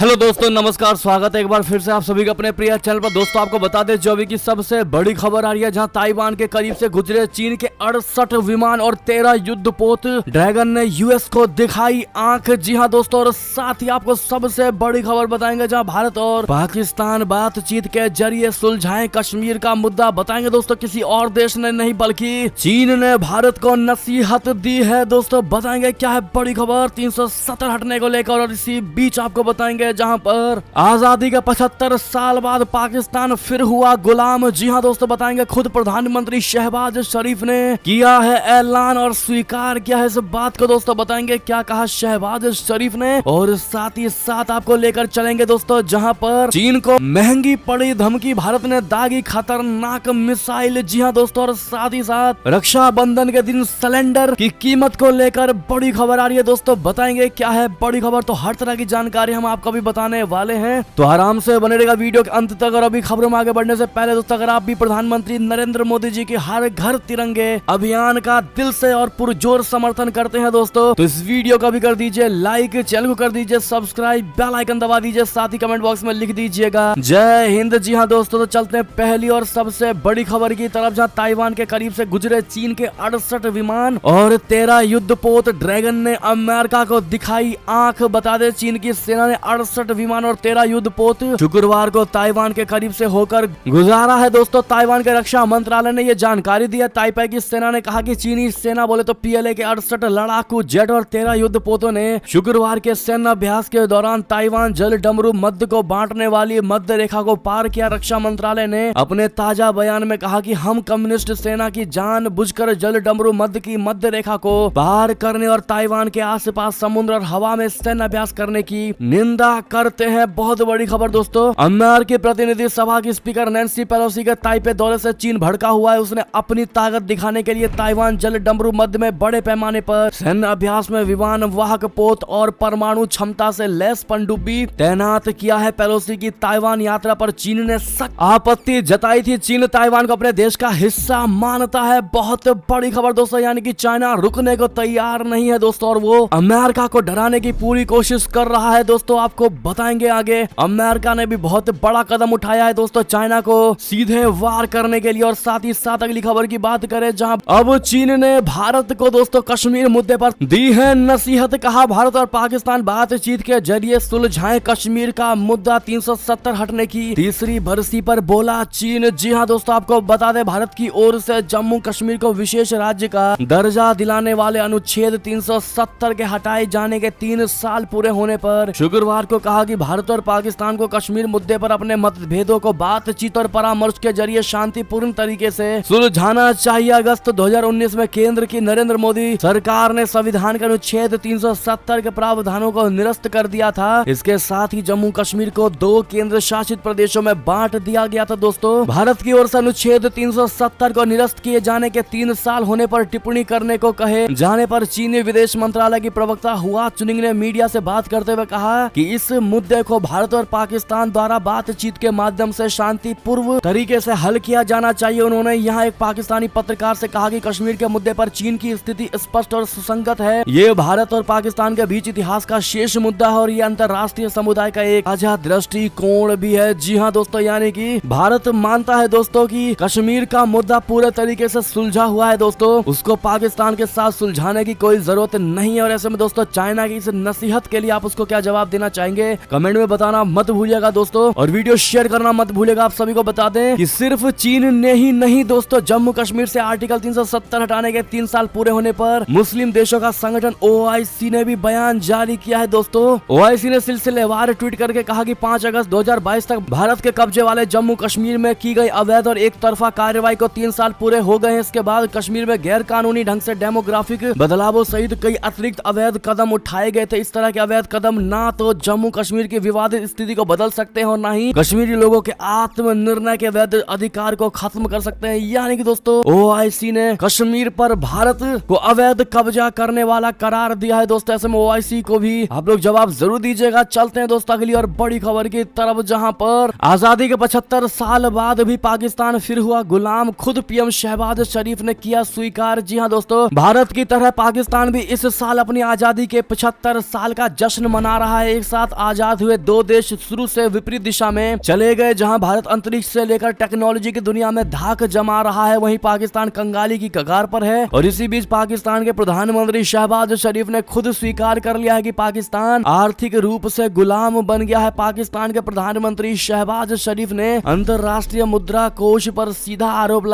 Hello दोस्तों, नमस्कार। स्वागत है एक बार फिर से आप सभी का अपने प्रिय चैनल पर। दोस्तों आपको बता दें जो अभी की सबसे बड़ी खबर आ रही है, जहां ताइवान के करीब से गुजरे चीन के 68 विमान और 13 युद्धपोत ड्रैगन ने यूएस को दिखाई आंख। जी हां दोस्तों, और साथ ही आपको सबसे बड़ी खबर बताएंगे जहां भारत और पाकिस्तान बातचीत के जरिए सुलझाएं कश्मीर का मुद्दा। बताएंगे दोस्तों किसी और देश ने नहीं बल्कि चीन ने भारत को नसीहत दी है। दोस्तों बताएंगे क्या है बड़ी खबर 370 हटने को लेकर, और इसी बीच आपको बताएंगे जहां पर आजादी के 75 साल बाद पाकिस्तान फिर हुआ गुलाम। जी हां दोस्तों, बताएंगे खुद प्रधानमंत्री शहबाज शरीफ ने किया है ऐलान और स्वीकार किया है इस बात को। दोस्तों बताएंगे क्या कहा शहबाज शरीफ ने, और साथ ही साथ आपको लेकर चलेंगे दोस्तों जहां पर चीन को महंगी पड़ी धमकी, भारत ने दागी खतरनाक मिसाइल। जी हां दोस्तों, और साथ ही साथ रक्षाबंधन के दिन सिलेंडर की कीमत को लेकर बड़ी खबर आ रही है। दोस्तों बताएंगे क्या है बड़ी खबर, तो हर तरह की जानकारी हम आपको बताने वाले हैं, तो आराम से बने रहेगा वीडियो के अंत तक। और अभी खबरों में आगे बढ़ने से पहले दोस्तों, अगर आप भी प्रधानमंत्री नरेंद्र मोदी जी के हर घर तिरंगे अभियान का दिल से और पुरजोर समर्थन करते हैं दोस्तों, तो इस वीडियो का भी कर दीजिए लाइक, चैनल को कर दीजिए सब्सक्राइब, बेल आइकन दबा दीजिए, साथ ही कमेंट बॉक्स में लिख दीजिएगा जय हिंद। जी हाँ दोस्तों, तो चलते हैं पहली और सबसे बड़ी खबर की तरफ, जहाँ ताइवान के करीब से गुजरे चीन के 68 विमान और 13 युद्धपोत ड्रैगन ने अमेरिका को दिखाई आंख। बता दे चीन की सेना ने 68 विमान और 13 युद्धपोत शुक्रवार को ताइवान के करीब से होकर गुजारा है। दोस्तों ताइवान के रक्षा मंत्रालय ने यह जानकारी दी है। ताइपे की सेना ने कहा कि चीनी सेना बोले तो पीएलए के 68 लड़ाकू जेट और 13 युद्धपोतों ने शुक्रवार के सैन्य अभ्यास के दौरान ताइवान जल डमरू मध्य को बांटने वाली मध्य रेखा को पार किया। रक्षा मंत्रालय ने अपने ताजा बयान में कहा कि हम कम्युनिस्ट सेना की जानबूझकर जल डमरू मध्य की मध्य रेखा को पार करने और ताइवान के आसपास समुद्र और हवा में सैन्य अभ्यास करने की निंदा करते हैं। बहुत बड़ी खबर दोस्तों, अमेरिकी प्रतिनिधि सभा की स्पीकर नैन्सी पेलोसी के ताइपे दौरे से चीन भड़का हुआ है। उसने अपनी ताकत दिखाने के लिए ताइवान जल डमरू मध्य में बड़े पैमाने पर सैन्य अभ्यास में विमान वाहक पोत और परमाणु क्षमता से लैस पनडुब्बी तैनात किया है। पेलोसी की ताइवान यात्रा पर चीन ने सख्त आपत्ति जताई थी। चीन ताइवान को अपने देश का हिस्सा मानता है। बहुत बड़ी खबर दोस्तों, यानी कि चाइना रुकने को तैयार नहीं है दोस्तों, और वो अमेरिका को डराने की पूरी कोशिश कर रहा है। दोस्तों आपको बताएंगे आगे अमेरिका ने भी बहुत बड़ा कदम उठाया है दोस्तों चाइना को सीधे वार करने के लिए। और साथ ही साथ अगली खबर की बात करें, जहां अब चीन ने भारत को दोस्तों कश्मीर मुद्दे पर दी है नसीहत। कहा भारत और पाकिस्तान बातचीत के जरिए सुलझाएं कश्मीर का मुद्दा। 370 हटने की तीसरी बरसी पर बोला चीन। जी हाँ दोस्तों, आपको बता दें भारत की ओर से जम्मू कश्मीर को विशेष राज्य का दर्जा दिलाने वाले अनुच्छेद 370 के हटाए जाने के 3 साल पूरे होने पर शुक्रवार को कहा कि भारत और पाकिस्तान को कश्मीर मुद्दे पर अपने मतभेदों को बातचीत और परामर्श के जरिए शांतिपूर्ण तरीके से सुलझाना चाहिए। अगस्त 2019 में केंद्र की नरेंद्र मोदी सरकार ने संविधान के अनुच्छेद 370 के प्रावधानों को निरस्त कर दिया था। इसके साथ ही जम्मू कश्मीर को 2 केंद्र शासित प्रदेशों में बांट दिया गया था। दोस्तों भारत की ओर से अनुच्छेद 370 को निरस्त किए जाने के 3 साल होने पर टिप्पणी करने को कहे जाने पर चीनी विदेश मंत्रालय की प्रवक्ता हुआ चुनिंग ने मीडिया से बात करते हुए कहा कि इस मुद्दे को भारत और पाकिस्तान द्वारा बातचीत के माध्यम से शांतिपूर्ण तरीके से हल किया जाना चाहिए। उन्होंने यहां एक पाकिस्तानी पत्रकार से कहा कि कश्मीर के मुद्दे पर चीन की स्थिति स्पष्ट और सुसंगत है। ये भारत और पाकिस्तान के बीच इतिहास का शेष मुद्दा है और ये अंतर्राष्ट्रीय समुदाय का एक साझा दृष्टिकोण भी है। जी हाँ दोस्तों, यानी कि भारत मानता है दोस्तों कि कश्मीर का मुद्दा पूरे तरीके से सुलझा हुआ है दोस्तों, उसको पाकिस्तान के साथ सुलझाने की कोई जरूरत नहीं है। और ऐसे में दोस्तों चाइना की इस नसीहत के लिए आप उसको क्या जवाब देना चाहेंगे, कमेंट में बताना मत भूलिएगा दोस्तों, और वीडियो शेयर करना मत भूलिएगा। आप सभी को बता दें कि सिर्फ चीन ने ही नहीं दोस्तों, जम्मू कश्मीर से आर्टिकल 370 हटाने के 3 साल पूरे होने पर मुस्लिम देशों का संगठन OIC ने भी बयान जारी किया है। दोस्तों OIC ने सिलसिलेवार ट्वीट करके कहा कि 5 अगस्त 2022 तक भारत के कब्जे वाले जम्मू कश्मीर में की गई अवैध और एक तरफा कार्रवाई को 3 साल पूरे हो गए हैं। इसके बाद कश्मीर में गैर कानूनी ढंग से डेमोग्राफिक बदलावों सहित कई अतिरिक्त अवैध कदम उठाए गए थे। इस तरह के अवैध कदम ना तो जम्मू कश्मीर की विवादित स्थिति को बदल सकते हैं और ना ही कश्मीरी लोगों के आत्मनिर्णय के वैध अधिकार को खत्म कर सकते हैं। यानी कि दोस्तों OIC ने कश्मीर पर भारत को अवैध कब्जा करने वाला करार दिया है। दोस्तों ऐसे में OIC को भी आप लोग जवाब जरूर दीजिएगा। चलते हैं दोस्तों अगली और बड़ी खबर की तरफ, जहां पर आजादी के 75 साल बाद भी पाकिस्तान फिर हुआ गुलाम। खुद PM शहबाज शरीफ ने किया स्वीकार। जी हाँ दोस्तों, भारत की तरह पाकिस्तान भी इस साल अपनी आजादी के 75 साल का जश्न मना रहा है। एक साथ साथ आजाद हुए दो देश शुरू से विपरीत दिशा में चले गए। जहां भारत अंतरिक्ष से लेकर टेक्नोलॉजी की दुनिया में धाक जमा रहा है, वहीं पाकिस्तान कंगाली की कगार पर है। और इसी बीच पाकिस्तान के प्रधानमंत्री शहबाज शरीफ ने खुद स्वीकार कर लिया है कि पाकिस्तान आर्थिक रूप से गुलाम बन गया है। पाकिस्तान के प्रधानमंत्री शहबाज शरीफ ने अंतर्राष्ट्रीय मुद्रा कोष पर सीधा आरोप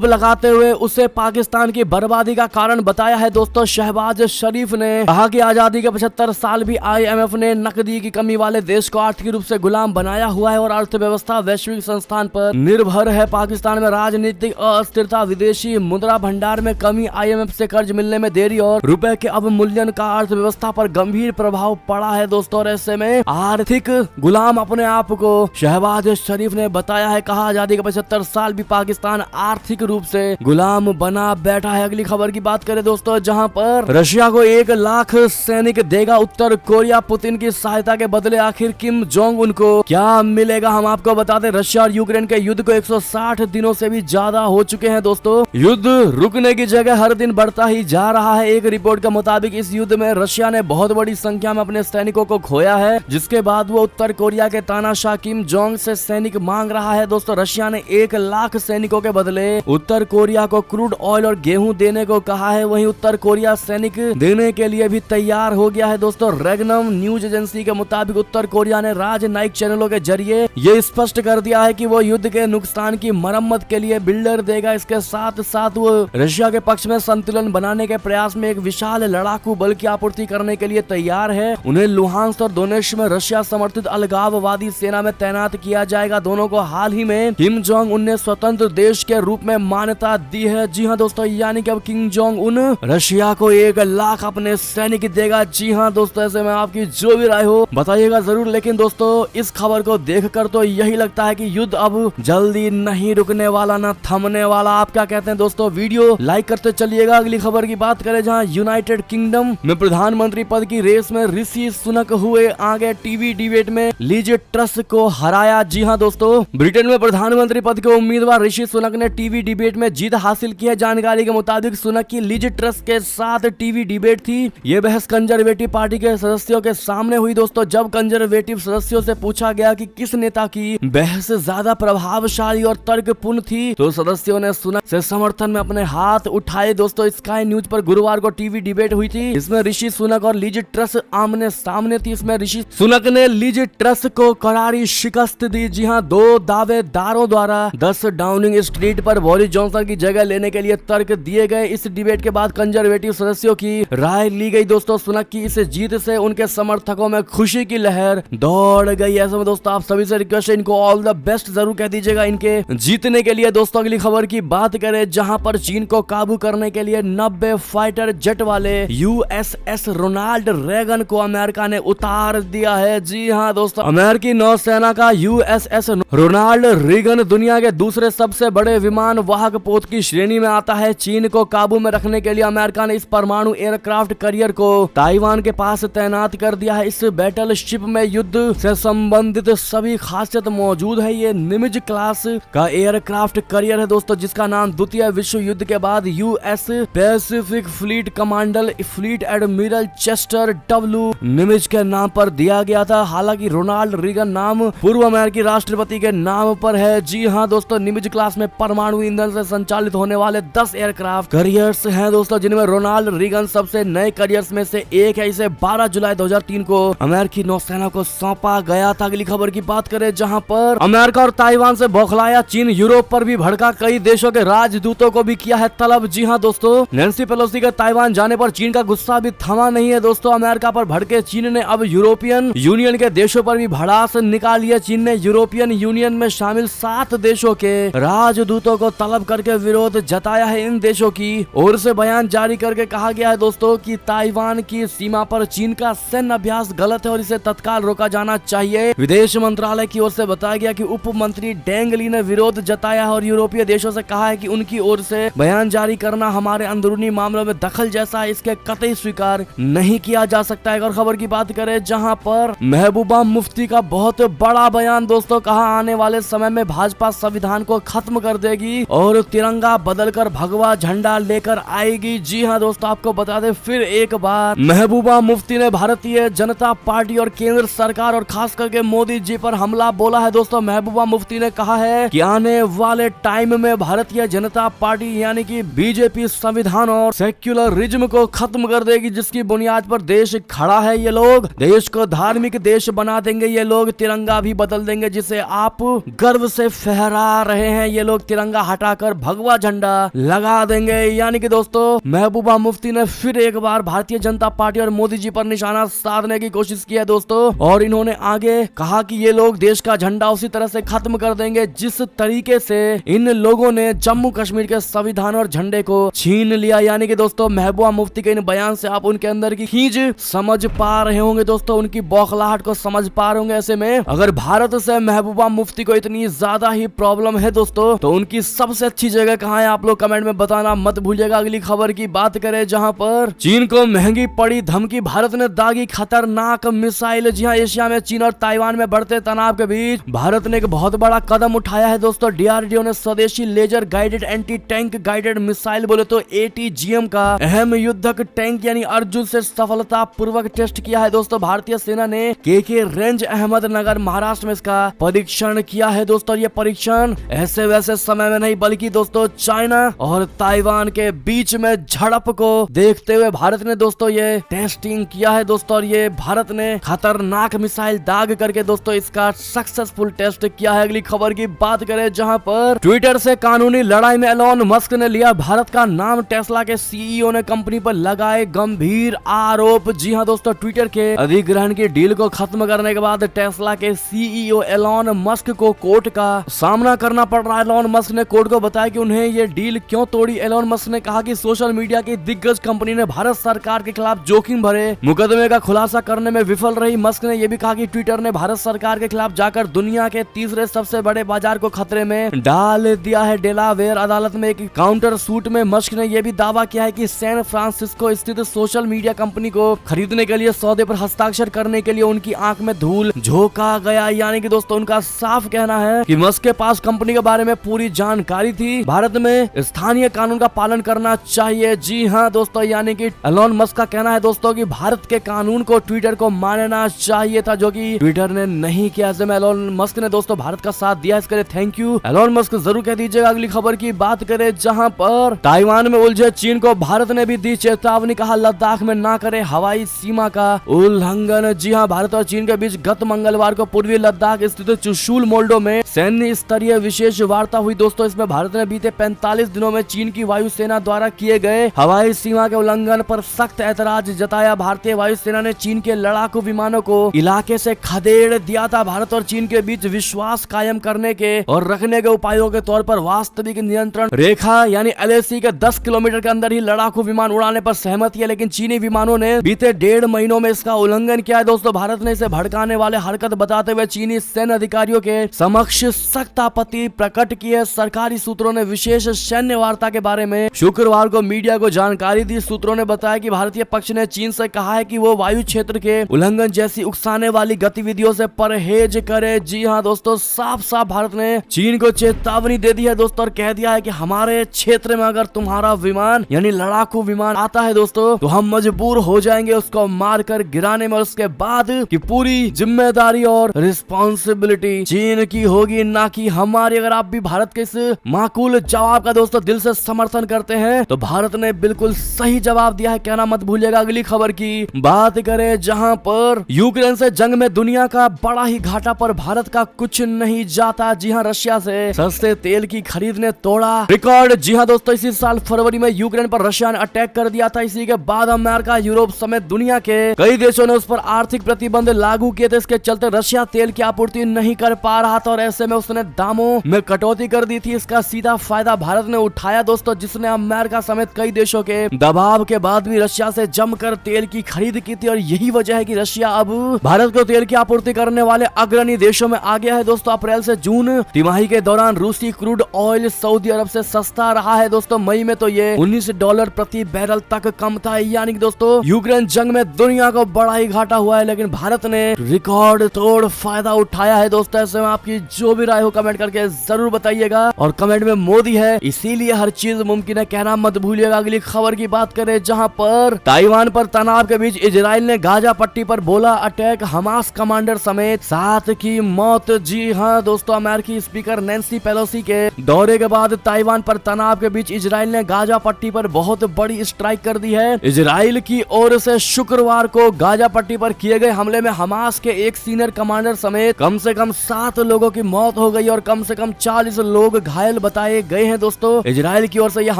लगाते हुए उसे पाकिस्तान की बर्बादी का कारण बताया है। दोस्तों, शहबाज शरीफ ने कहा कि आजादी के 75 साल भी IMF ने नकदी की कमी वाले देश को आर्थिक रूप से गुलाम बनाया हुआ है और अर्थव्यवस्था वैश्विक संस्थान पर निर्भर है। पाकिस्तान में राजनीतिक अस्थिरता, विदेशी मुद्रा भंडार में कमी, IMF से कर्ज मिलने में देरी और रुपए के अवमूल्यन का अर्थव्यवस्था पर गंभीर प्रभाव पड़ा है। दोस्तों, ऐसे में आर्थिक गुलाम अपने आप को शहबाज शरीफ ने बताया है। कहा, आजादी के 75 साल भी पाकिस्तान आर्थिक रूप से गुलाम बना बैठा है। अगली खबर की बात करें दोस्तों, जहां पर रशिया को 1 लाख सैनिक देगा उत्तर कोरिया। पुतिन की सहायता के बदले आखिर किम जोंग उन को क्या मिलेगा, हम आपको बता दें। रशिया और यूक्रेन के युद्ध को 160 दिनों से भी ज्यादा हो चुके हैं। दोस्तों, युद्ध रुकने की जगह हर दिन बढ़ता ही जा रहा है। एक रिपोर्ट के मुताबिक इस युद्ध में रशिया ने बहुत बड़ी संख्या में अपने सैनिकों को खोया है, जिसके बाद वो उत्तर कोरिया के तानाशाह किम जोंग से सैनिक मांग रहा है। दोस्तों, रशिया ने 1 लाख सैनिकों के बदले उत्तर कोरिया को क्रूड ऑयल और गेहूं देने को कहा है। वहीं उत्तर कोरिया सैनिक देने के लिए भी तैयार हो गया है। दोस्तों, रेगनम न्यूज एजेंसी के मुताबिक उत्तर कोरिया ने राजनयिक चैनलों के जरिए ये स्पष्ट कर दिया है कि वो युद्ध के नुकसान की मरम्मत के लिए बिल्डर देगा। इसके साथ साथ वो रशिया के पक्ष में संतुलन बनाने के प्रयास में एक विशाल लड़ाकू बल की आपूर्ति करने के लिए तैयार है। उन्हें लुहांस्क और दोनेत्स्क में रशिया समर्थित अलगाववादी सेना में तैनात किया जाएगा। दोनों को हाल ही में किम जोंग उन ने स्वतंत्र देश के रूप में मान्यता दी है। जी हाँ दोस्तों, यानी कि अब किम जोंग उन रशिया को 1 लाख अपने सैनिक देगा। जी हाँ दोस्तों, ऐसे में आपकी जो भी राय हो बताइएगा जरूर। लेकिन दोस्तों, इस खबर को देखकर तो यही लगता है कि युद्ध अब जल्दी नहीं रुकने वाला, न थमने वाला। आप क्या कहते हैं दोस्तों? वीडियो लाइक करते चलिएगा। अगली खबर की बात करें, जहां यूनाइटेड किंगडम में प्रधानमंत्री पद की रेस में ऋषि सुनक हुए आगे। टीवी डिबेट में लिज ट्रस को हराया। जी हाँ दोस्तों, ब्रिटेन में प्रधानमंत्री पद के उम्मीदवार ऋषि सुनक ने टीवी डिबेट में जीत हासिल की है। जानकारी के मुताबिक सुनक की लिज ट्रस के साथ टीवी डिबेट थी। ये बहस कंजर्वेटिव पार्टी के सदस्यों के सामने हुई। दोस्तों, जब कंजर्वेटिव सदस्यों से पूछा गया कि किस नेता की बहस ज्यादा प्रभावशाली और तर्कपूर्ण थी, तो सदस्यों ने सुनक से समर्थन में अपने हाथ उठाए। दोस्तों, स्काई न्यूज पर गुरुवार को टीवी डिबेट हुई थी। इसमें ऋषि सुनक और लिज ट्रस आमने सामने थी। इसमें ऋषि सुनक ने लिज ट्रस को करारी शिकस्त दी। जी हाँ, 2 दावेदारों द्वारा 10 डाउनिंग स्ट्रीट पर बोरिस जॉनसन की जगह लेने के लिए तर्क दिए गए। इस डिबेट के बाद कंजर्वेटिव सदस्यों की राय ली गई। दोस्तों, सुनक की इस जीत से उनके समर्थकों में खुशी की लहर दौड़ गई। ऐसे में दोस्तों, आप सभी से रिक्वेस्ट है, इनको ऑल द बेस्ट जरूर कह दीजिएगा इनके जीतने के लिए। दोस्तों, अगली खबर की बात करें, जहां पर चीन को काबू करने के लिए 90 फाइटर जेट वाले USS रोनाल्ड रेगन को अमेरिका ने उतार दिया है। जी हाँ दोस्तों, अमेरिकी नौसेना का USS रोनाल्ड रेगन दुनिया के दूसरे सबसे बड़े विमान वाहक पोत की श्रेणी में आता है। चीन को काबू में रखने के लिए अमेरिका ने इस परमाणु एयरक्राफ्ट करियर को ताइवान के पास तैनात कर दिया है। इस बैटल शिप में युद्ध से संबंधित सभी खासियत मौजूद है। ये निमिज क्लास का एयरक्राफ्ट करियर है दोस्तों, जिसका नाम द्वितीय विश्व युद्ध के बाद US Pacific fleet commander fleet admiral Chester W निमिज के नाम पर दिया गया था। हालांकि रोनाल्ड रीगन नाम पूर्व अमेरिकी राष्ट्रपति के नाम पर है। जी हाँ दोस्तों, निमिज क्लास में परमाणु ईंधन से संचालित होने वाले 10 एयरक्राफ्ट करियर्स हैं दोस्तों, जिनमें रोनाल्ड रीगन सबसे नए करियर्स में से एक है। इसे 12 जुलाई 2003 को अमेरिकी नौसेना को सौंपा गया था। अगली खबर की बात करें, जहां पर अमेरिका और ताइवान से बौखलाया चीन, यूरोप पर भी भड़का, कई देशों के राजदूतों को भी किया है तलब। जी हाँ दोस्तों, नैन्सी पेलोसी के ताइवान जाने पर चीन का गुस्सा भी थमा नहीं है। दोस्तों, अमेरिका पर भड़के चीन ने अब यूरोपियन यूनियन के देशों पर भी भड़ास निकाली है। चीन ने यूरोपियन यूनियन में शामिल 7 देशों के राजदूतों को तलब करके विरोध जताया है। इन देशों की ओर से बयान जारी करके कहा गया है दोस्तों कि ताइवान की सीमा पर चीन का सैन्य अभ्यास गलत है और इसे तत्काल रोका जाना चाहिए। विदेश मंत्रालय की ओर से बताया गया कि उप मंत्री डेंग ली ने विरोध जताया है और यूरोपीय देशों से कहा है कि उनकी ओर से बयान जारी करना हमारे अंदरूनी मामलों में दखल जैसा है, इसके कतई स्वीकार नहीं किया जा सकता है। और खबर की बात करें, जहां पर महबूबा मुफ्ती का बहुत बड़ा बयान दोस्तों, कहा आने वाले समय में भाजपा संविधान को खत्म कर देगी और तिरंगा बदलकर भगवा झंडा लेकर आएगी। जी हाँ दोस्तों, आपको बता दें फिर एक बार, महबूबा मुफ्ती ने भारतीय जनता जनता पार्टी और केंद्र सरकार और खास करके मोदी जी पर हमला बोला है दोस्तों। महबूबा मुफ्ती ने कहा है कि आने वाले टाइम में भारतीय जनता पार्टी यानी कि बीजेपी संविधान और सेक्युलरिज्म को खत्म कर देगी, जिसकी बुनियाद पर देश खड़ा है। ये लोग देश को धार्मिक देश बना देंगे, ये लोग तिरंगा भी बदल देंगे जिसे आप गर्व से फहरा रहे हैं। ये लोग तिरंगा हटाकर भगवा झंडा लगा देंगे। यानी कि दोस्तों महबूबा मुफ्ती ने फिर एक बार भारतीय जनता पार्टी और मोदी जी पर निशाना साधने की कोशिश की है दोस्तों। और इन्होंने आगे कहा कि ये लोग देश का झंडा उसी तरह से खत्म कर देंगे जिस तरीके से इन लोगों ने जम्मू कश्मीर के संविधान और झंडे को छीन लिया। यानी कि दोस्तों महबूबा मुफ्ती के इन बयान से आप उनके अंदर की खींच समझ पा रहे होंगे दोस्तों, उनकी बौखलाहट को समझ पा रहे होंगे। ऐसे में अगर भारत से महबूबा मुफ्ती को इतनी ज्यादा ही प्रॉब्लम है दोस्तों, तो उनकी सबसे अच्छी जगह कहाँ है आप लोग कमेंट में बताना मत भूलिएगा। अगली खबर की बात करें जहां पर चीन को महंगी पड़ी धमकी, भारत ने दागी खतरनाक मिसाइल। जी हाँ, एशिया में चीन और ताइवान में बढ़ते तनाव के बीच भारत ने एक बहुत बड़ा कदम उठाया है दोस्तों। डीआरडीओ ने स्वदेशी laser guided anti tank guided missile बोले तो एटीजीएम का अहम युद्धक टैंक यानी अर्जुन से सफलता पूर्वक टेस्ट किया है दोस्तों। भारतीय सेना ने के रेंज अहमदनगर महाराष्ट्र में इसका परीक्षण किया है दोस्तों। ये परीक्षण ऐसे वैसे समय में नहीं बल्कि दोस्तों चाइना और ताइवान के बीच में झड़प को देखते हुए भारत ने दोस्तों ये टेस्टिंग किया है दोस्तों। और ये भारत ने खतरनाक मिसाइल दाग करके दोस्तों इसका सक्सेसफुल टेस्ट किया है। अगली खबर की बात करें जहां पर ट्विटर से कानूनी लड़ाई में एलोन मस्क ने लिया भारत का नाम, टेस्ला के सीईओ ने कंपनी पर लगाए गंभीर आरोप। जी हां दोस्तों, ट्विटर के अधिग्रहण की डील को खत्म करने के बाद टेस्ला के सीईओ एलोन मस्क को कोर्ट का सामना करना पड़ रहा है। एलोन मस्क ने कोर्ट को बताया कि उन्हें ये डील क्यों तोड़ी। एलोन मस्क ने कहा कि सोशल मीडिया की दिग्गज कंपनी ने भारत सरकार के खिलाफ जोखिम भरे मुकदमे का खुलासा करने में विफल रही। मस्क ने यह भी कहा कि ट्विटर ने भारत सरकार के खिलाफ जाकर दुनिया के तीसरे सबसे बड़े बाजार को खतरे में डाल दिया है। डेलावेयर अदालत में एक काउंटर सूट में मस्क ने यह भी दावा किया है कि सैन फ्रांसिस्को स्थित सोशल मीडिया कंपनी को खरीदने के लिए सौदे पर हस्ताक्षर करने के लिए उनकी आंख में धूल झोंका गया। यानी कि दोस्तों उनका साफ कहना है कि मस्क के पास कंपनी के बारे में पूरी जानकारी थी। भारत में स्थानीय कानून का पालन करना चाहिए। जी हाँ दोस्तों, यानी कि एलोन मस्क का कहना है दोस्तों कि भारत के कानून को ट्विटर को मानना चाहिए था, जो कि ट्विटर ने नहीं किया। ऐसे में एलोन मस्क ने दोस्तों भारत का साथ दिया, इसके लिए थैंक यू एलोन मस्क जरूर कह दीजिएगा। अगली खबर की बात करें जहां पर ताइवान में उलझे चीन को भारत ने भी दी चेतावनी, कहा लद्दाख में ना करे हवाई सीमा का उल्लंघन। जी हाँ, भारत और चीन के बीच गत मंगलवार को पूर्वी लद्दाख स्थित चुशुल मोल्डो में सैन्य स्तरीय विशेष वार्ता हुई दोस्तों। इसमें भारत ने बीते 45 दिनों में चीन की वायुसेना द्वारा किए गए हवाई सीमा के उल्लंघन पर सख्त ऐतराज जताया। भारतीय वायुसेना ने चीन के लड़ाकू विमानों को इलाके से खदेड़ दिया था। भारत और चीन के बीच विश्वास कायम करने के और रखने के उपायों के तौर पर वास्तविक नियंत्रण रेखा यानी एलएसी के 10 किलोमीटर के अंदर ही लड़ाकू विमान उड़ाने पर सहमति है, लेकिन चीनी विमानों ने बीते 1.5 महीनों में इसका उल्लंघन किया है दोस्तों। भारत ने इसे भड़काने वाले हरकत बताते हुए चीनी सैन्य अधिकारियों के समक्ष सख्त आपत्ति प्रकट की है। सरकारी सूत्रों ने विशेष सैन्य वार्ता के बारे में शुक्रवार को मीडिया को जानकारी दी। सूत्रों ने बताया कि भारतीय पक्ष ने चीन से कहा है कि वो वायु क्षेत्र के उल्लंघन जैसी उकसाने वाली गतिविधियों से परहेज करे। जी हाँ दोस्तों, साफ साफ भारत ने चीन को चेतावनी दे दी है दोस्तों और कह दिया है कि हमारे क्षेत्र में अगर तुम्हारा विमान यानी लड़ाकू विमान आता है दोस्तों तो हम मजबूर हो जाएंगे उसको मारकर गिराने में। उसके बाद की पूरी जिम्मेदारी और रिस्पॉन्सिबिलिटी चीन की होगी, ना कि हमारी। अगर आप भी भारत के इस माकूल जवाब का दोस्तों दिल से समर्थन करते हैं तो भारत ने बिल्कुल सही जवाब दिया है, कहना मत भूलिएगा। अगली खबर की बात करें जहां पर यूक्रेन से जंग में दुनिया का बड़ा ही घाटा पर भारत का कुछ नहीं जाता। जी हां, रशिया से सस्ते तेल की खरीद ने तोड़ा रिकॉर्ड। जी हां दोस्तों, इसी साल फरवरी में यूक्रेन पर रशिया ने अटैक कर दिया था। इसी के बाद अमेरिका, यूरोप समेत दुनिया के कई देशों ने उस पर आर्थिक प्रतिबंध लागू किए थे। इसके चलते रशिया तेल की आपूर्ति नहीं कर पा रहा था और ऐसे में उसने दामों में कटौती कर दी थी। इसका सीधा फायदा भारत ने उठाया दोस्तों, जिसने अमेरिका समेत कई देशों के दबाव के बाद भी रशिया से जमकर तेल की खरीद की थी। और यही वजह है कि रशिया अब भारत को तेल की आपूर्ति करने वाले अग्रणी देशों में आ गया है दोस्तों। अप्रैल से जून तिमाही के दौरान रूसी क्रूड ऑयल सऊदी अरब से सस्ता रहा है दोस्तों। मई में तो ये $19 प्रति बैरल तक कम था। यानी कि दोस्तों यूक्रेन जंग में दुनिया को बड़ा ही घाटा हुआ है, लेकिन भारत ने रिकॉर्ड तोड़ फायदा उठाया है दोस्तों। ऐसे में आपकी जो भी राय हो कमेंट करके जरूर बताइएगा और कमेंट में मोदी है इसीलिए हर चीज मुमकिन है कहना मत भूलिएगा। अगली खबर की बात करें जहां पर ताइवान पर तनाव के बीच इजराइल ने गाजा गाजा पट्टी पर बोला अटैक, हमास कमांडर समेत 7 की मौत। जी हाँ दोस्तों, अमेरिकी स्पीकर नैन्सी पेलोसी के दौरे के बाद ताइवान पर तनाव के बीच इजराइल ने गाजा पट्टी पर बहुत बड़ी स्ट्राइक कर दी है। इजराइल की ओर से शुक्रवार को गाजा पट्टी पर किए गए हमले में हमास के एक सीनियर कमांडर समेत कम से कम 7 लोगों की मौत हो गई और कम से कम 40 लोग घायल बताए गए हैं। दोस्तों, इजराइल की ओर से यह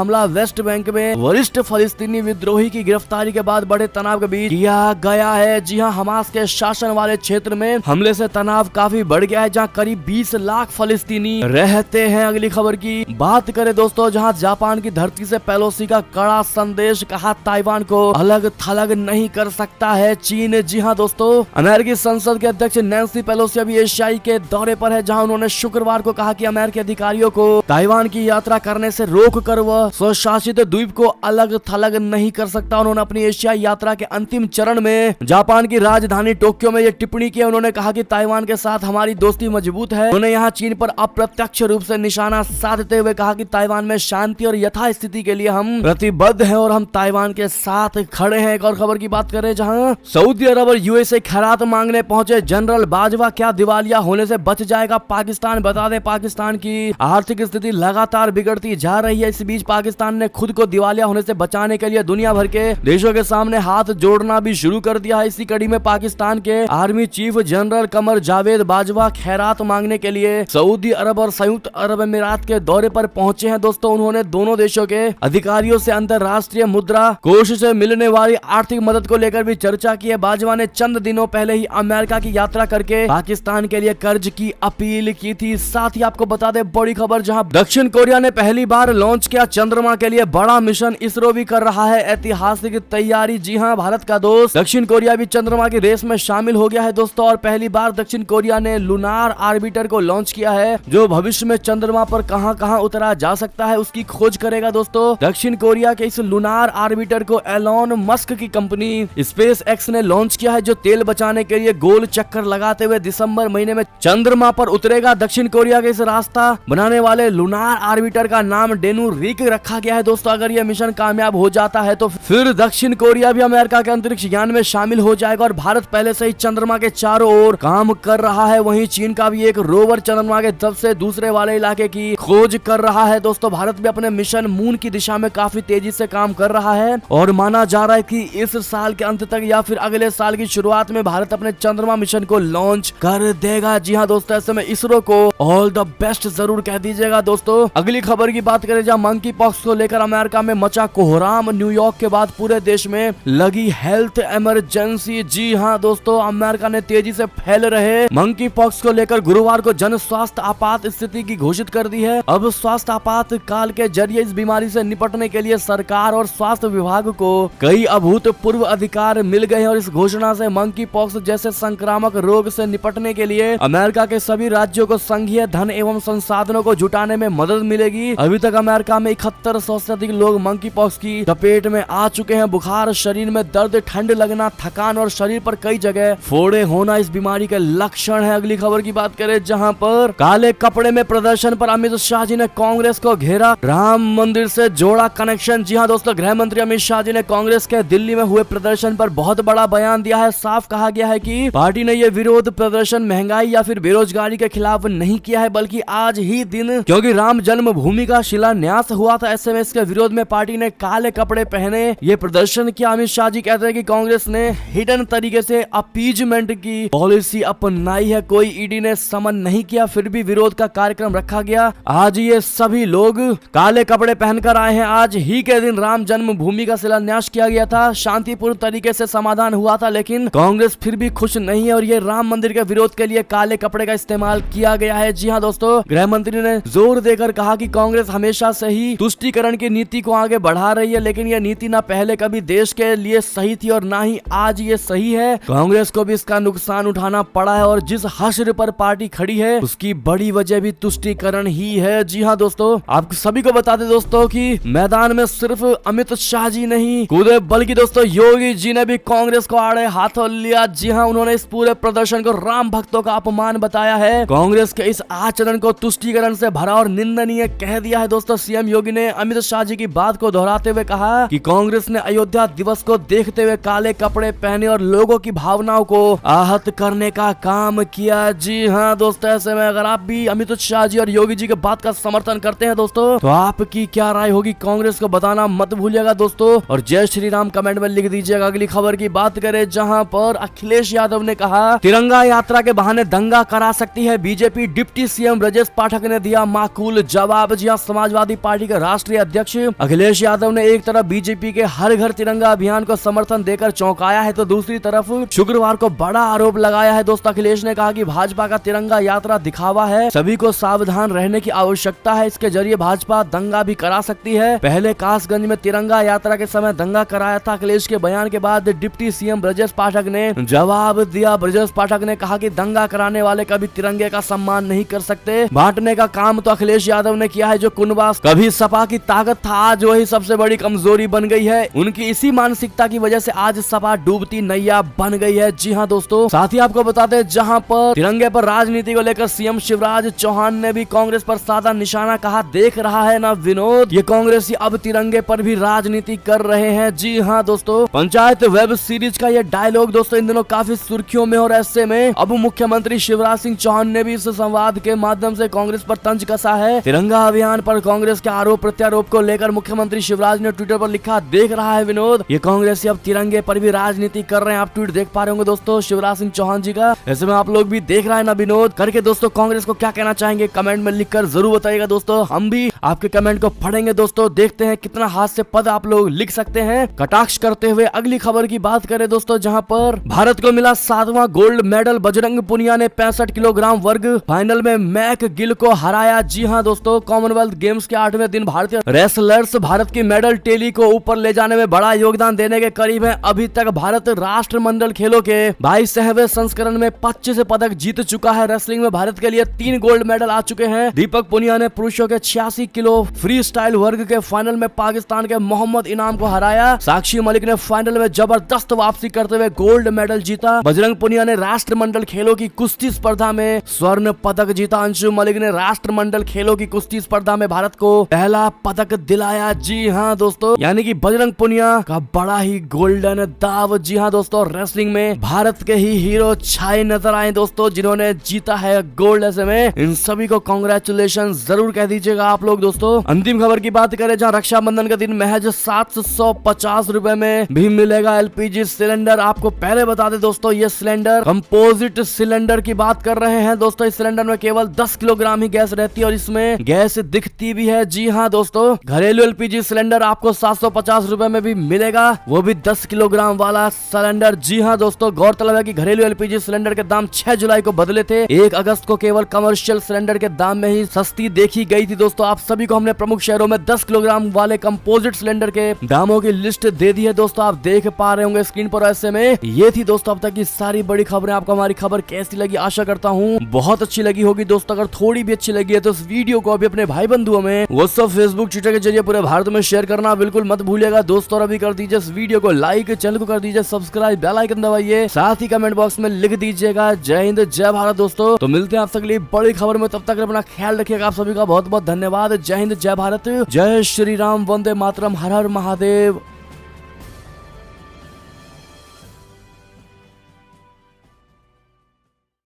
हमला वेस्ट बैंक में वरिष्ठ फलस्तीनी विद्रोही की गिरफ्तारी के बाद बड़े तनाव के बीच किया गया है। जी हाँ, हमास के शासन वाले क्षेत्र में हमले से तनाव काफी बढ़ गया है, जहाँ करीब 20 लाख फलस्तीनी रहते हैं। अगली खबर की बात करें दोस्तों, जहाँ जापान की धरती से पेलोसी का कड़ा संदेश, कहा ताइवान को अलग थलग नहीं कर सकता है चीन। जी हाँ दोस्तों, अमेरिकी संसद के अध्यक्ष नैन्सी पेलोसी अभी एशियाई के दौरे पर है, जहाँ उन्होंने शुक्रवार को कहा कि अमेरिकी अधिकारियों को ताइवान की यात्रा करने से रोक कर वह स्वशासित द्वीप को अलग थलग नहीं कर सकता। उन्होंने अपनी एशियाई यात्रा के अंतिम चरण में जापान की राजधानी टोक्यो में यह टिप्पणी की। उन्होंने कहा कि ताइवान के साथ हमारी दोस्ती मजबूत है। उन्होंने यहाँ चीन पर अप्रत्यक्ष रूप से निशाना साधते हुए कहा कि ताइवान में शांति और यथास्थिति के लिए हम प्रतिबद्ध हैं और हम ताइवान के साथ खड़े हैं। एक और खबर की बात करें, जहां सऊदी अरब और यूएसए खैरात मांगने पहुंचे जनरल बाजवा, क्या दिवालिया होने से बच जाएगा पाकिस्तान? बता दें, पाकिस्तान की आर्थिक स्थिति लगातार बिगड़ती जा रही है। इस बीच पाकिस्तान ने खुद को दिवालिया होने से बचाने के लिए दुनिया भर के देशों के सामने हाथ जोड़ना भी शुरू कर दिया है। इसी कड़ी में पाकिस्तान के army chief general Qamar Javed Bajwa खैरात मांगने के लिए सऊदी अरब और संयुक्त अरब अमीरात के दौरे पर पहुंचे हैं। दोस्तों, उन्होंने दोनों देशों के अधिकारियों से अंतर्राष्ट्रीय मुद्रा कोष से मिलने वाली आर्थिक मदद को लेकर भी चर्चा की है। बाजवा ने चंद दिनों पहले ही अमेरिका की यात्रा करके पाकिस्तान के लिए कर्ज की अपील की थी। साथ ही आपको बता दें बड़ी खबर, जहां दक्षिण कोरिया ने पहली बार लॉन्च किया चंद्रमा के लिए बड़ा मिशन, इसरो भी कर रहा है ऐतिहासिक तैयारी। जी हां, भारत का दोस्त दक्षिण कोरिया भी चंद्रमा की रेस में शामिल हो गया है दोस्तों, और पहली बार दक्षिण कोरिया ने लूनार आर्बिटर को लॉन्च किया है, जो भविष्य में चंद्रमा पर कहां कहां उतरा जा सकता है उसकी खोज करेगा। दोस्तों, दक्षिण कोरिया के इस लूनार आर्बिटर को एलोन मस्क की कंपनी स्पेस एक्स ने लॉन्च किया है, जो तेल बचाने के लिए गोल चक्कर लगाते हुए दिसंबर महीने में चंद्रमा पर उतरेगा। दक्षिण कोरिया के इस रास्ता बनाने वाले लूनार आर्बिटर का नाम डेनू रिक रखा गया है। दोस्तों, अगर यह मिशन कामयाब हो जाता है तो फिर दक्षिण कोरिया भी अमेरिका के अंतरिक्ष यान में शामिल हो जाएगा और भारत पहले से ही चंद्रमा के चारों ओर काम कर रहा है। वहीं चीन का भी एक रोवर चंद्रमा के सबसे दूसरे वाले इलाके की खोज कर रहा है। दोस्तों, भारत भी अपने मिशन मून की दिशा में काफी तेजी से काम कर रहा है और माना जा रहा है कि इस साल के अंत तक या फिर अगले साल की शुरुआत में भारत अपने चंद्रमा मिशन को लॉन्च कर देगा। जी हाँ दोस्तों, ऐसे में इसरो को ऑल द बेस्ट जरूर कह दीजिएगा। दोस्तों, अगली खबर की बात करें, जहाँ मंकी पॉक्स को लेकर अमेरिका में मचा कोहराम, न्यूयॉर्क के बाद पूरे देश में लगी हेल्थ इमरजेंसी। जी हाँ दोस्तों, अमेरिका ने तेजी से फैल रहे मंकी पॉक्स को लेकर गुरुवार को जन स्वास्थ्य आपात स्थिति की घोषित कर दी है। अब स्वास्थ्य आपातकाल के जरिए इस बीमारी से निपटने के लिए सरकार और स्वास्थ्य विभाग को कई अभूतपूर्व अधिकार मिल गए हैं और इस घोषणा से मंकी पॉक्स जैसे संक्रामक रोग से निपटने के लिए अमेरिका के सभी राज्यों को संघीय धन एवं संसाधनों को जुटाने में मदद मिलेगी। अभी तक अमेरिका में 7100 से अधिक लोग मंकी पॉक्स की चपेट में आ चुके हैं। बुखार, शरीर में दर्द, ठंड लगना, थकान और शरीर पर कई जगह फोड़े होना इस बीमारी के लक्षण है। अगली खबर की बात करें, जहां पर काले कपड़े में प्रदर्शन पर अमित शाह जी ने कांग्रेस को घेरा, राम मंदिर से जोड़ा कनेक्शन। जी हां दोस्तों, गृह मंत्री अमित शाह जी ने कांग्रेस के दिल्ली में हुए प्रदर्शन पर बहुत बड़ा बयान दिया है। साफ कहा गया है कि पार्टी ने यह विरोध प्रदर्शन महंगाई या फिर बेरोजगारी के खिलाफ नहीं किया है, बल्कि आज ही दिन क्योंकि राम जन्मभूमि का शिलान्यास हुआ था, ऐसे में इसके विरोध में पार्टी ने काले कपड़े पहने ये प्रदर्शन किया। अमित शाह जी कहते हैं कि कांग्रेस ने हिडन तरीके से अपीजमेंट की पॉलिसी अपनाई है, कोई ईडी ने समन नहीं किया, फिर भी विरोध का कार्यक्रम रखा गया। आज ये सभी लोग काले कपड़े पहनकर आए हैं। आज ही के दिन राम जन्मभूमि का शिलान्यास किया गया था, शांतिपूर्ण तरीके से समाधान हुआ था, लेकिन कांग्रेस फिर भी खुश नहीं है और ये राम मंदिर के विरोध के लिए काले कपड़े का इस्तेमाल किया गया है। जी हाँ दोस्तों, गृह मंत्री ने जोर देकर कहा कि कांग्रेस हमेशा से ही तुष्टीकरण की नीति को आगे बढ़ा रही है, लेकिन यह नीति ना पहले कभी देश के लिए सही थी और ना ही आज ये सही है। कांग्रेस को भी इसका नुकसान उठाना पड़ा है और जिस हश्र पर पार्टी खड़ी है उसकी बड़ी वजह भी तुष्टीकरण ही है। जी हाँ दोस्तों, आप सभी को बता दें दोस्तों कि मैदान में सिर्फ अमित शाह जी नहीं कूदे, बल्कि दोस्तों योगी जी ने भी कांग्रेस को आड़े हाथों लिया। जी हाँ, उन्होंने इस पूरे प्रदर्शन को राम भक्तों का अपमान बताया है, कांग्रेस के इस आचरण को तुष्टीकरण से भरा और निंदनीय कह दिया है। दोस्तों, सीएम योगी ने अमित शाह जी की बात को दोहराते हुए कहा कि कांग्रेस ने अयोध्या दिवस को देखते हुए काले कपड़े पहने और लोगों की भावनाओं को आहत करने का काम किया। जी हाँ दोस्तों, ऐसे में अगर आप भी अमित शाह जी और योगी जी के बात का समर्थन करते हैं दोस्तों, तो आपकी क्या राय होगी कांग्रेस को बताना मत भूलिएगा दोस्तों। और जय श्री राम कमेंट में लिख दीजिएगा। अगली खबर की बात करें, जहां पर अखिलेश यादव ने कहा तिरंगा यात्रा के बहाने दंगा करा सकती है BJP. Deputy CM Brajesh Pathak ने दिया माकूल जवाब। जी हाँ, समाजवादी पार्टी के राष्ट्रीय अध्यक्ष अखिलेश यादव ने एक तरफ बीजेपी के हर घर तिरंगा अभियान को समर्थन देकर चौंकाया है, तो दूसरी तरफ शुक्रवार को बड़ा आरोप लगाया है दोस्तों। अखिलेश ने कहा कि भाजपा का तिरंगा यात्रा दिखावा है, सभी को सावधान रहने की आवश्यकता है, इसके जरिए भाजपा दंगा भी करा सकती है। पहले कासगंज में तिरंगा यात्रा के समय दंगा कराया था। अखिलेश के बयान के बाद डिप्टी सीएम ब्रजेश पाठक ने जवाब दिया। ब्रजेश पाठक ने कहा कि दंगा कराने वाले कभी तिरंगे का सम्मान नहीं कर सकते। बांटने का काम तो अखिलेश यादव ने किया है, जो कुनबास कभी सपा की ताकत था, आज वही सबसे बड़ी कमजोरी बन गई है। उनकी इसी मानसिकता की वजह से आज सपा डूबती नैया बन गई है। जी हाँ दोस्तों, साथ ही आपको बता दें, जहां पर तिरंगे पर राजनीति को लेकर सीएम शिवराज चौहान ने भी कांग्रेस पर साधा निशाना कहा, देख रहा है ना विनोद, ये कांग्रेसी अब तिरंगे पर भी राजनीति कर रहे हैं। जी हाँ दोस्तों, पंचायत वेब सीरीज का ये डायलॉग दोस्तों इन दिनों काफी सुर्खियों में, और ऐसे में अब मुख्यमंत्री शिवराज सिंह चौहान ने भी इस संवाद के माध्यम से कांग्रेस पर तंज कसा है। तिरंगा अभियान पर कांग्रेस के आरोप प्रत्यारोप को लेकर मुख्यमंत्री शिवराज ने ट्विटर पर लिखा, देख रहा है विनोद, ये कांग्रेसी अब तिरंगे पर भी राजनीति कर रहे हैं। आप ट्वीट देख पा रहे होंगे दोस्तों शिवराज सिंह चौहान जी का। ऐसे में आप लोग भी देख रहे हैं ना विनोद करके दोस्तों, कांग्रेस को क्या कहना चाहेंगे कमेंट में लिखकर जरूर बताइएगा दोस्तों। हम भी आपके कमेंट को पढ़ेंगे दोस्तों, देखते हैं कितना हास्य पद आप लोग लिख सकते हैं। कटाक्ष करते हुए अगली खबर की बात करें दोस्तों, जहां पर भारत को मिला 7वां गोल्ड मेडल। बजरंग पुनिया ने 65 किलोग्राम वर्ग फाइनल में मैक गिल को हराया। जी हाँ दोस्तों, कॉमनवेल्थ गेम्स के 8वें दिन भारतीय रेसलर्स भारत की मेडल टेली को ऊपर ले जाने में बड़ा योगदान देने के करीब है। अभी तक भारत राष्ट्रमंडल खेलों के 22वें संस्करण में 25 पदक जीत चुका है। रेसलिंग में भारत के लिए 3 गोल्ड मेडल आ चुके हैं। दीपक पुनिया ने पुरुषों के 86 किलो फ्री स्टाइल वर्ग के फाइनल में पाकिस्तान के मोहम्मद इनाम को हराया। साक्षी मलिक ने फाइनल में जबरदस्त वापसी करते हुए गोल्ड मेडल जीता। बजरंग पुनिया ने राष्ट्रमंडल खेलों की कुश्ती स्पर्धा में स्वर्ण पदक जीता। अंशु मलिक ने राष्ट्रमंडल खेलों की कुश्ती स्पर्धा में भारत को पहला पदक दिलाया। जी हाँ दोस्तों, यानी कि बजरंग पुनिया का बड़ा ही गोल्डन दाव। जी हाँ दोस्तों, रेसलिंग में भारत के ही हीरो छाए नजर आए दोस्तों, जिन्होंने जीता है गोल्ड। ऐसे में इन सभी को कांग्रेचुलेशन जरूर कह दीजिएगा आप लोग दोस्तों। अंतिम खबर की बात करें, जहाँ रक्षाबंधन के दिन महज 750 रुपए में भी मिलेगा एलपीजी सिलेंडर। आपको पहले बता दें दोस्तों, ये सिलेंडर कंपोजिट सिलेंडर की बात कर रहे हैं दोस्तों। इस सिलेंडर में केवल 10 किलोग्राम ही गैस रहती है और इसमें गैस दिखती भी है। जी हाँ दोस्तों, घरेलू एलपीजी सिलेंडर आपको 750 रुपए में भी मिलेगा, वो भी 10 किलोग्राम वाला सिलेंडर। जी हाँ दोस्तों, गौरतलब है कि घरेलू एलपीजी सिलेंडर के दाम 6 जुलाई को बदले थे। 1 अगस्त को केवल कमर्शियल सिलेंडर के दाम में ही सस्ती देखी गई थी दोस्तों। आप सभी को हमने प्रमुख शहरों में 10 किलोग्राम वाले कंपोजिट सिलेंडर के दामों की लिस्ट दे दी है दोस्तों, आप देख पा रहे होंगे स्क्रीन पर। ऐसे में ये थी दोस्तों अब तक की सारी बड़ी खबरें। आपको हमारी खबर कैसी लगी, आशा करता हूँ बहुत अच्छी लगी होगी दोस्तों। अगर थोड़ी भी अच्छी लगी है तो इस वीडियो को अभी अपने भाई बंधुओं में व्हाट्सएप, फेसबुक, ट्विटर के जरिए पूरे भारत में शेयर करना बिल्कुल मत भूलिएगा दोस्तों। और अभी कर दीजिए इस वीडियो को लाइक, चैनल को कर दीजिए सब्सक्राइब, बेल आइकन दबाइए, साथ ही कमेंट बॉक्स में लिख दीजिएगा जय हिंद जय भारत दोस्तों। तो मिलते हैं आपसे अगली बड़ी खबर में, तब तक अपना ख्याल रखिएगा। आप सभी का बहुत बहुत धन्यवाद। जय हिंद जय भारत, जय श्री राम, वंदे मातरम, हर हर महादेव।